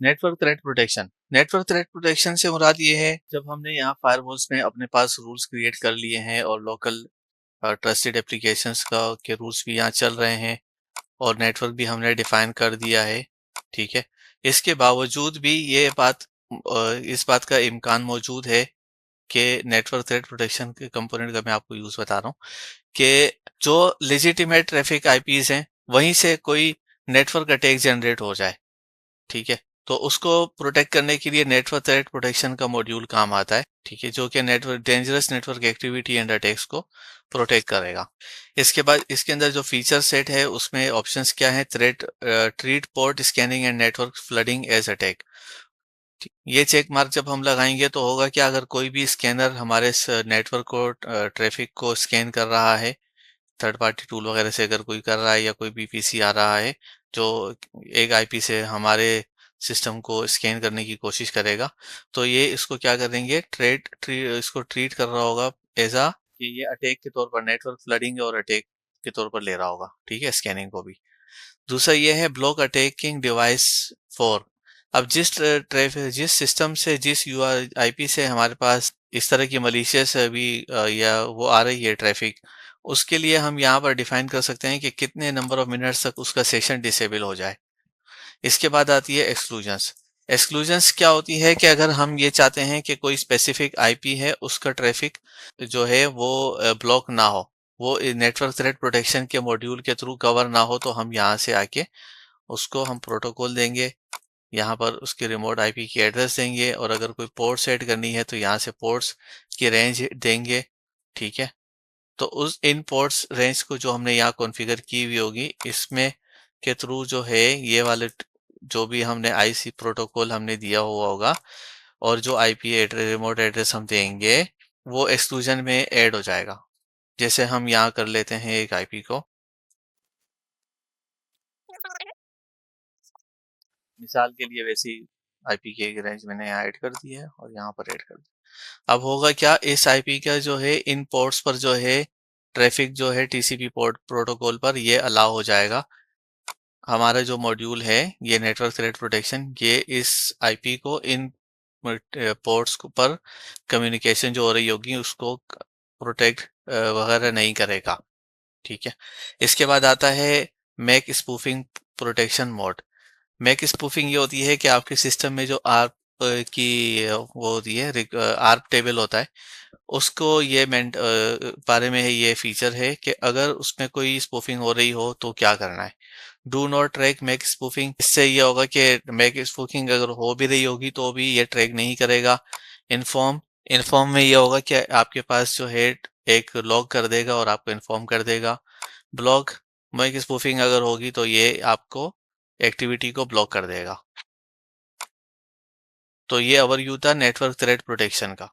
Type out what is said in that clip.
Network threat protection से मुराद ये है, जब हमने यहाँ फायरवॉल्स में अपने पास रूल्स क्रिएट कर लिए हैं और लोकल ट्रस्टेड एप्लीकेशंस का के रूल्स भी यहाँ चल रहे हैं और नेटवर्क भी हमने डिफाइन कर दिया है, ठीक है। इसके बावजूद भी इस बात का इम्कान मौजूद है कि नेटवर्क थ्रेट प्रोटेक्शन के कंपोनेंट का मैं आपको यूज बता रहा हूँ कि जो लेजिटिमेट ट्रैफिक आईपीज हैं वहीं से कोई नेटवर्क अटैक जनरेट हो जाए, ठीक है। तो उसको प्रोटेक्ट करने के लिए नेटवर्क थ्रेट प्रोटेक्शन का मॉड्यूल काम आता है, ठीक है, जो कि network dangerous network activity and attacks को प्रोटेक्ट करेगा। इसके बाद इसके अंदर जो फीचर सेट है उसमें ऑप्शंस क्या है, treat port scanning and network flooding as attack. ये चेक मार्क जब हम लगाएंगे तो होगा कि अगर कोई भी स्कैनर हमारे नेटवर्क को ट्रैफिक को स्कैन कर रहा है, थर्ड पार्टी टूल वगैरह से अगर कोई कर रहा है या कोई बीपीसी आ रहा है जो एक आईपी से हमारे सिस्टम को स्कैन करने की कोशिश करेगा, तो ये इसको क्या करेंगे, इसको ट्रीट कर रहा होगा एज आ कि ये अटैक के तौर पर, नेटवर्क फ्लडिंग और अटैक के तौर पर ले रहा होगा, ठीक है, स्कैनिंग को भी। दूसरा ये है ब्लॉक अटैकिंग डिवाइस फॉर। अब जिस सिस्टम से, जिस यूआर आईपी से हमारे पास इस तरह की मलिशियस अभी या वो आ रही है ट्रैफिक, उसके लिए हम यहाँ पर डिफाइन कर सकते हैं कि कितने नंबर ऑफ मिनट्स तक उसका सेशन डिसेबल हो जाए। इसके बाद आती है एक्सक्लूजन्स। एक्सक्लूजन्स क्या होती है कि अगर हम ये चाहते हैं कि कोई स्पेसिफिक आईपी है उसका ट्रैफिक जो है वो ब्लॉक ना हो, वो नेटवर्क थ्रेट प्रोटेक्शन के मॉड्यूल के थ्रू कवर ना हो, तो हम यहाँ से आके उसको हम प्रोटोकॉल देंगे, यहाँ पर उसके रिमोट आईपी की एड्रेस देंगे और अगर कोई पोर्ट सेट करनी है तो यहाँ से पोर्ट्स की रेंज देंगे, ठीक है। तो उस इन पोर्ट्स रेंज को जो हमने यहाँ कॉन्फ़िगर की हुई होगी इसमें के थ्रू जो है ये वाले जो भी हमने आईसी प्रोटोकॉल हमने दिया हुआ होगा और जो आईपी एड्रेस, रिमोट एड्रेस हम देंगे वो एक्सक्लूजन में ऐड हो जाएगा। जैसे हम यहाँ कर लेते हैं एक आईपी को, मिसाल के लिए वैसी आईपी की एक रेंज मैंने यहाँ ऐड कर दी है और यहाँ पर ऐड कर दिया। अब होगा क्या, इस आईपी का जो है इन पोर्ट्स पर जो है ट्रैफिक जो है टीसीपी पोर्ट प्रोटोकॉल पर ये अलाउ हो जाएगा। हमारा जो मॉड्यूल है ये नेटवर्क थ्रेट प्रोटेक्शन, ये इस आईपी को इन पोर्ट्स पर कम्युनिकेशन जो हो रही होगी उसको प्रोटेक्ट वगैरह नहीं करेगा, ठीक है। इसके बाद आता है MAC spoofing protection mode. MAC spoofing ये होती है कि आपके सिस्टम में जो आर्प की वो होती है, आर्प टेबल होता है, उसको बारे में है ये फीचर है कि अगर उसमें कोई स्पूफिंग हो रही हो तो क्या करना है। Do not track MAC spoofing, इससे ये होगा कि मैक स्पूफिंग अगर हो भी रही होगी तो भी ये ट्रैक नहीं करेगा। इन्फॉर्म इन्फॉर्म में ये होगा कि आपके पास जो है एक लॉग कर देगा और आपको इन्फॉर्म कर देगा। ब्लॉक मैक स्पूफिंग अगर होगी तो ये आपको एक्टिविटी को ब्लॉक कर देगा। तो ये ओवरव्यू था नेटवर्क थ्रेट प्रोटेक्शन का।